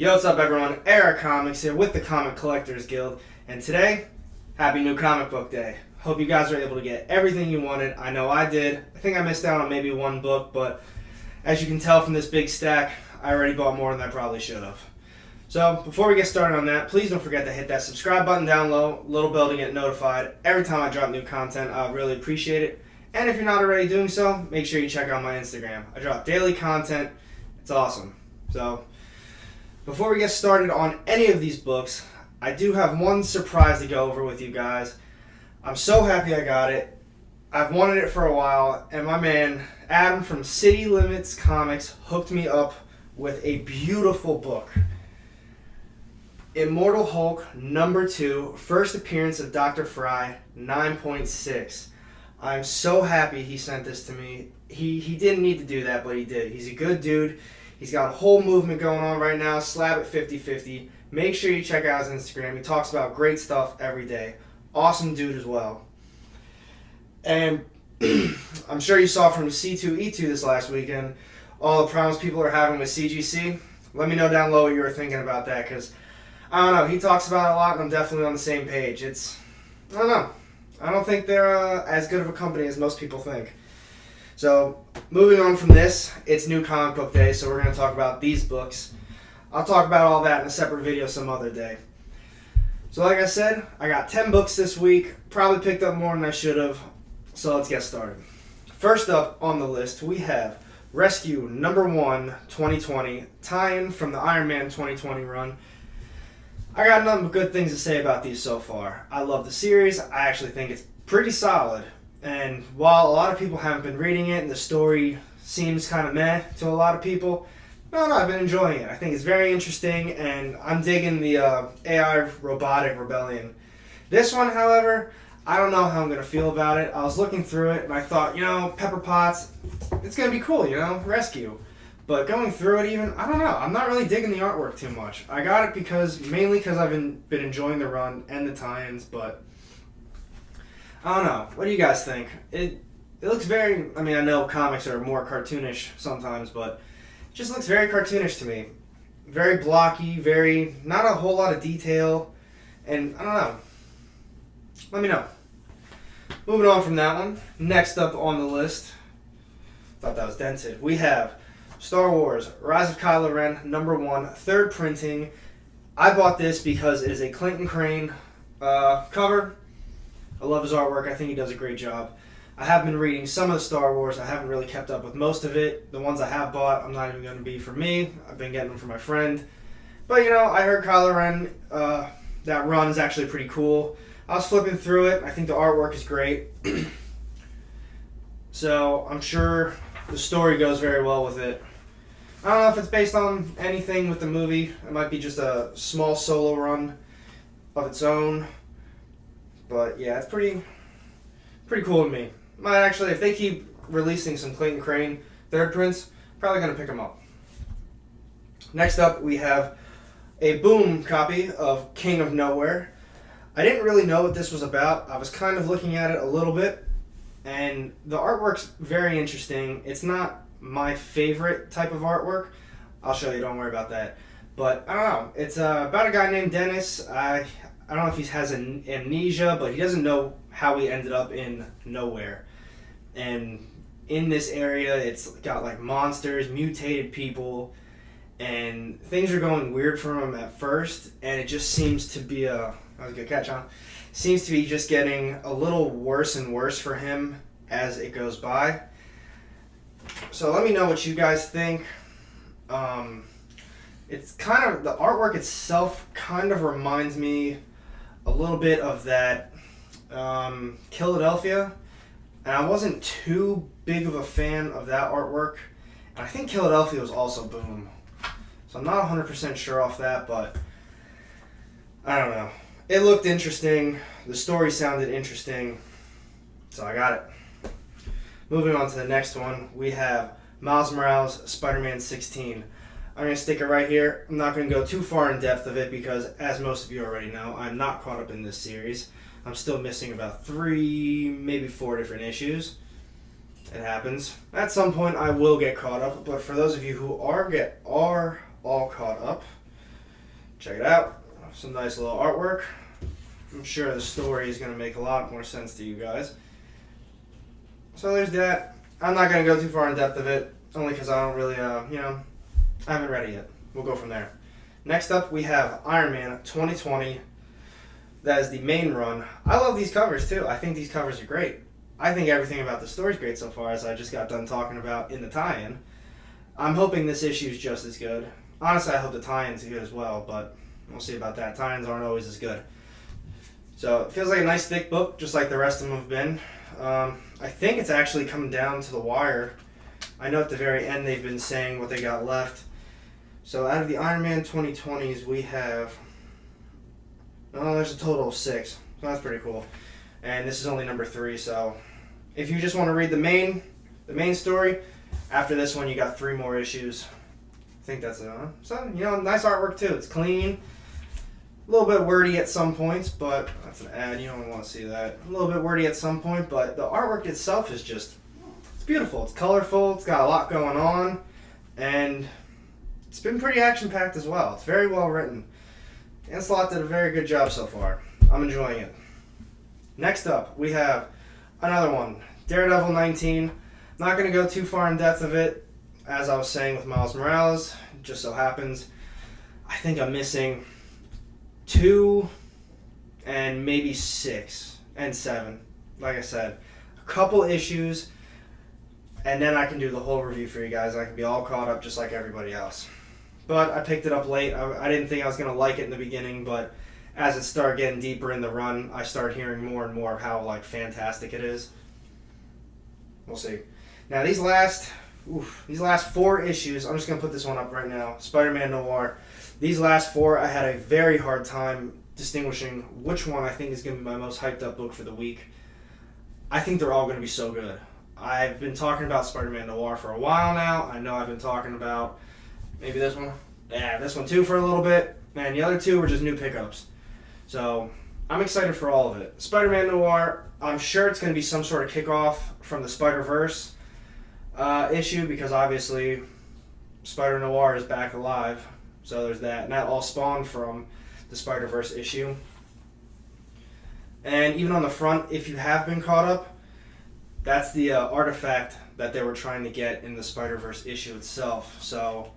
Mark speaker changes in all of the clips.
Speaker 1: Yo, what's up everyone? Era Comics here with the Comic Collectors Guild, and today, happy new comic book day. Hope you guys were able to get everything you wanted. I know I did. I think I missed out on maybe one book, but as you can tell from this big stack, I already bought more than I probably should have. So, before we get started on that, please don't forget to hit that subscribe button down low, little bell to get notified every time I drop new content. I really appreciate it. And if you're not already doing so, make sure you check out my Instagram. I drop daily content. It's awesome. So, before we get started on any of these books, I do have one surprise to go over with you guys. I'm so happy I got it. I've wanted it for a while, and my man Adam from City Limits Comics hooked me up with a beautiful book. Immortal Hulk #2, first appearance of Dr. Fry, 9.6. I'm so happy he sent this to me. He didn't need to do that, but he did. He's a good dude. He's got a whole movement going on right now, Slab at 50/50. Make sure you check out his Instagram. He talks about great stuff every day. Awesome dude as well. And I'm sure you saw from C2E2 this last weekend, all the problems people are having with CGC. Let me know down low what you were thinking about that, because I don't know, he talks about it a lot, and I'm definitely on the same page. I don't know. I don't think they're as good of a company as most people think. So, moving on from this, it's new comic book day, so we're going to talk about these books. I'll talk about all that in a separate video some other day. So like I said, I got 10 books this week, probably picked up more than I should have, so let's get started. First up on the list, we have Rescue #1 2020, tie-in from the Ironman 2020 run. I got nothing but good things to say about these so far. I love the series. I actually think it's pretty solid. And while a lot of people haven't been reading it and the story seems kind of meh to a lot of people, no, I've been enjoying it. I think it's very interesting, and I'm digging the AI robotic rebellion. This one, however, I don't know how I'm going to feel about it. I was looking through it, and I thought, Pepper Potts, it's going to be cool, rescue. But going through it even, I don't know. I'm not really digging the artwork too much. I got it mainly because I've been enjoying the run and the tie-ins, but I don't know. What do you guys think? It looks very, I know comics are more cartoonish sometimes, but it just looks very cartoonish to me. Very blocky, not a whole lot of detail, and I don't know. Let me know. Moving on from that one, next up on the list, thought that was dented, we have Star Wars, Rise of Kylo Ren, #1, third printing. I bought this because it is a Clinton Crane cover. I love his artwork. I think he does a great job. I have been reading some of the Star Wars. I haven't really kept up with most of it. The ones I have bought, I'm not even going to be for me. I've been getting them for my friend. But, I heard Kylo Ren, that run is actually pretty cool. I was flipping through it. I think the artwork is great. So, I'm sure the story goes very well with it. I don't know if it's based on anything with the movie. It might be just a small solo run of its own. But yeah, it's pretty cool to me. Might actually, if they keep releasing some Clayton Crane third prints, probably going to pick them up. Next up, we have a Boom copy of King of Nowhere. I didn't really know what this was about. I was kind of looking at it a little bit, and the artwork's very interesting. It's not my favorite type of artwork. I'll show you, don't worry about that. But I don't know. It's about a guy named Dennis. I don't know if he has amnesia, but he doesn't know how he ended up in nowhere. And in this area, it's got like monsters, mutated people, and things are going weird for him at first, and it just seems to be that was a good catch, huh? Seems to be just getting a little worse and worse for him as it goes by. So let me know what you guys think. It's kind of, the artwork itself kind of reminds me a little bit of that Philadelphia, and I wasn't too big of a fan of that artwork. And I think Philadelphia was also Boom, so I'm not 100% sure off that, but I don't know. It looked interesting. The story sounded interesting, so I got it. Moving on to the next one, we have Miles Morales, Spider-Man 16. I'm going to stick it right here. I'm not going to go too far in depth of it because, as most of you already know, I'm not caught up in this series. I'm still missing about 3, maybe 4 different issues. It happens. At some point, I will get caught up, but for those of you who are all caught up, Check it out. Some nice little artwork. I'm sure the story is going to make a lot more sense to you guys. So there's that. I'm not going to go too far in depth of it, only because I don't really, I haven't read it yet. We'll go from there. Next up, we have Ironman 2020. That is the main run. I love these covers, too. I think these covers are great. I think everything about the story is great so far, as I just got done talking about in the tie-in. I'm hoping this issue is just as good. Honestly, I hope the tie-in's good as well, but we'll see about that. Tie-ins aren't always as good. So it feels like a nice thick book, just like the rest of them have been. I think it's actually coming down to the wire. I know at the very end they've been saying what they got left. So out of the Ironman 2020s, we have... Oh, there's a total of 6. So that's pretty cool. And this is only number 3, so... If you just want to read the main story, after this one you got 3 more issues. I think that's nice artwork too. It's clean. A little bit wordy at some points, but that's an ad. You don't want to see that. A little bit wordy at some point, but the artwork itself is just, it's beautiful. It's colorful. It's got a lot going on, and it's been pretty action-packed as well. It's very well written. Slott did a very good job so far. I'm enjoying it. Next up, we have another one, Daredevil 19. Not going to go too far in depth of it. As I was saying with Miles Morales, it just so happens, I think I'm missing 2 and maybe 6 and 7. Like I said, a couple issues, and then I can do the whole review for you guys. I can be all caught up just like everybody else. But I picked it up late. I didn't think I was going to like it in the beginning, but as it started getting deeper in the run, I started hearing more and more of how fantastic it is. We'll see. Now these last 4 issues, I'm just going to put this one up right now, Spider-Man Noir. These last 4, I had a very hard time distinguishing which one I think is going to be my most hyped up book for the week. I think they're all going to be so good. I've been talking about Spider-Man Noir for a while now. I know I've been talking about maybe this one. Yeah, this one too for a little bit. And the other 2 were just new pickups. So I'm excited for all of it. Spider-Man Noir, I'm sure it's going to be some sort of kickoff from the SpiderVerse issue, because obviously Spider-Noir is back alive. So there's that. And that all spawned from the SpiderVerse issue. And even on the front, if you have been caught up, that's the artifact that they were trying to get in the SpiderVerse issue itself. So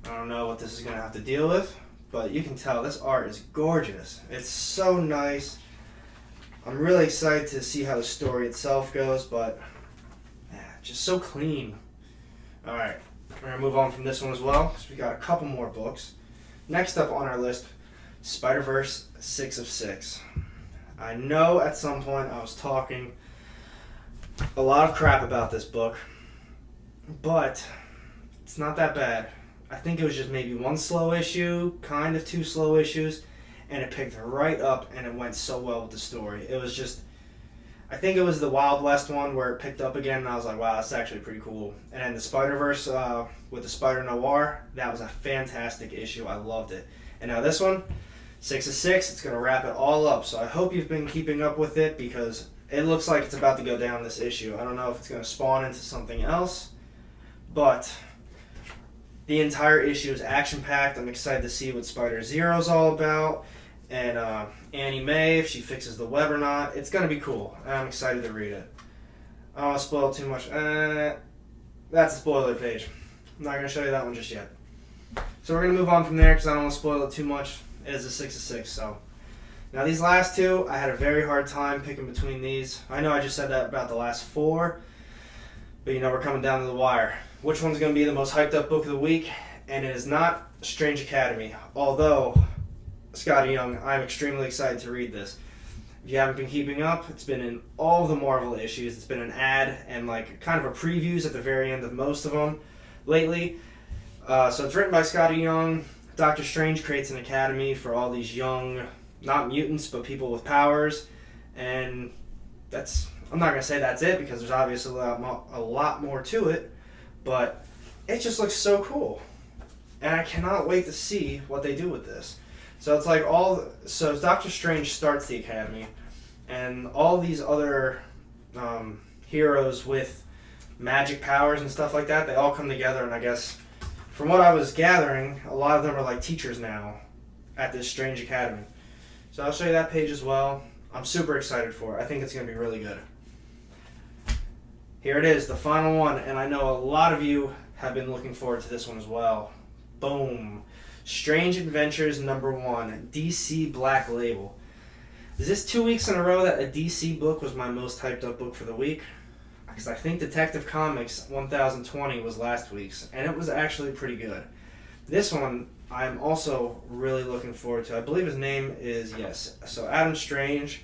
Speaker 1: I don't know what this is going to have to deal with, but you can tell this art is gorgeous. It's so nice. I'm really excited to see how the story itself goes, but just so clean. Alright, we're going to move on from this one as well, because we got a couple more books. Next up on our list, SpiderVerse 6 of 6. I know at some point I was talking a lot of crap about this book, but it's not that bad. I think it was just maybe 1 slow issue, kind of 2 slow issues, and it picked right up and it went so well with the story. It was just, I think it was the Wild West one where it picked up again, and I was like, wow, that's actually pretty cool. And then the Spider-Verse with the Spider-Noir, that was a fantastic issue. I loved it. And now this one, 6 of 6, it's going to wrap it all up. So I hope you've been keeping up with it, because it looks like it's about to go down this issue. I don't know if it's going to spawn into something else, but the entire issue is action-packed. I'm excited to see what Spider-Zero is all about, and Annie Mae, if she fixes the web or not. It's going to be cool, and I'm excited to read it. I don't want to spoil too much. That's a spoiler page. I'm not going to show you that one just yet. So we're going to move on from there, because I don't want to spoil it too much. It is a 6 of 6, so. Now these last 2, I had a very hard time picking between these. I know I just said that about the last 4, but we're coming down to the wire. Which one's going to be the most hyped up book of the week? And it is not Strange Academy. Although, Scotty Young, I'm extremely excited to read this. If you haven't been keeping up, it's been in all of the Marvel issues. It's been an ad and kind of a previews at the very end of most of them lately. So it's written by Scotty Young. Doctor Strange creates an academy for all these young, not mutants, but people with powers. And I'm not going to say that's it, because there's obviously a lot more to it. But it just looks so cool. And I cannot wait to see what they do with this. So it's so Doctor Strange starts the academy, and all these other heroes with magic powers and stuff like that, they all come together, and I guess from what I was gathering, a lot of them are teachers now. at this Strange Academy. So I'll show you that page as well. I'm super excited for it. I think it's going to be really good. Here it is, the final one, and I know a lot of you have been looking forward to this one as well. Boom. Strange Adventures #1, DC Black Label. Is this 2 weeks in a row that a DC book was my most hyped up book for the week? Because I think Detective Comics 1020 was last week's, and it was actually pretty good. This one I'm also really looking forward to. I believe his name is, yes, so Adam Strange.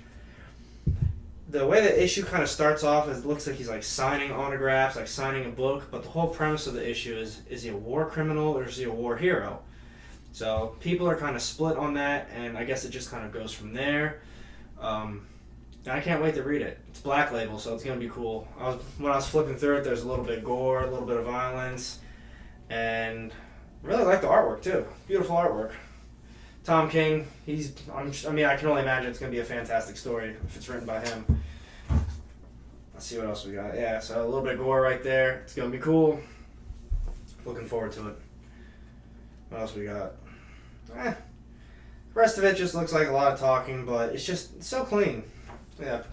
Speaker 1: The way the issue kind of starts off is it looks like he's like signing autographs, like signing a book, but the whole premise of the issue is he a war criminal or is he a war hero? So people are kind of split on that, and I guess it just kind of goes from there. And I can't wait to read it. It's Black Label, so it's going to be cool. When I was flipping through it, there's a little bit of gore, a little bit of violence, and I really like the artwork too. Beautiful artwork. Tom King, I can only imagine it's going to be a fantastic story if it's written by him. Let's see what else we got. Yeah, so a little bit of gore right there. It's going to be cool. Looking forward to it. What else we got? The rest of it just looks like a lot of talking, but it's just so clean. Yeah,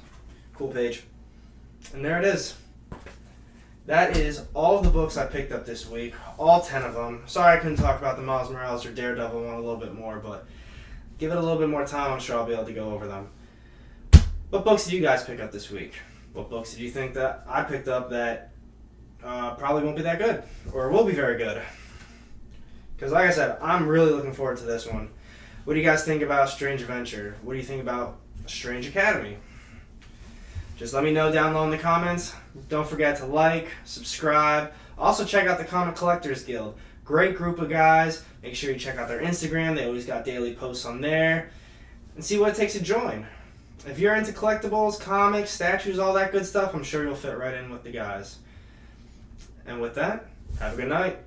Speaker 1: cool page. And there it is. That is all of the books I picked up this week, all 10 of them. Sorry I couldn't talk about the Miles Morales or Daredevil one a little bit more, but give it a little bit more time, I'm sure I'll be able to go over them. What books did you guys pick up this week? What books did you think that I picked up that probably won't be that good, or will be very good? Because like I said, I'm really looking forward to this one. What do you guys think about Strange Adventure? What do you think about Strange Academy? Just let me know down low in the comments. Don't forget to like, subscribe. Also check out the Comic Collectors Guild. Great group of guys. Make sure you check out their Instagram. They always got daily posts on there. And see what it takes to join. If you're into collectibles, comics, statues, all that good stuff, I'm sure you'll fit right in with the guys. And with that, have a good night.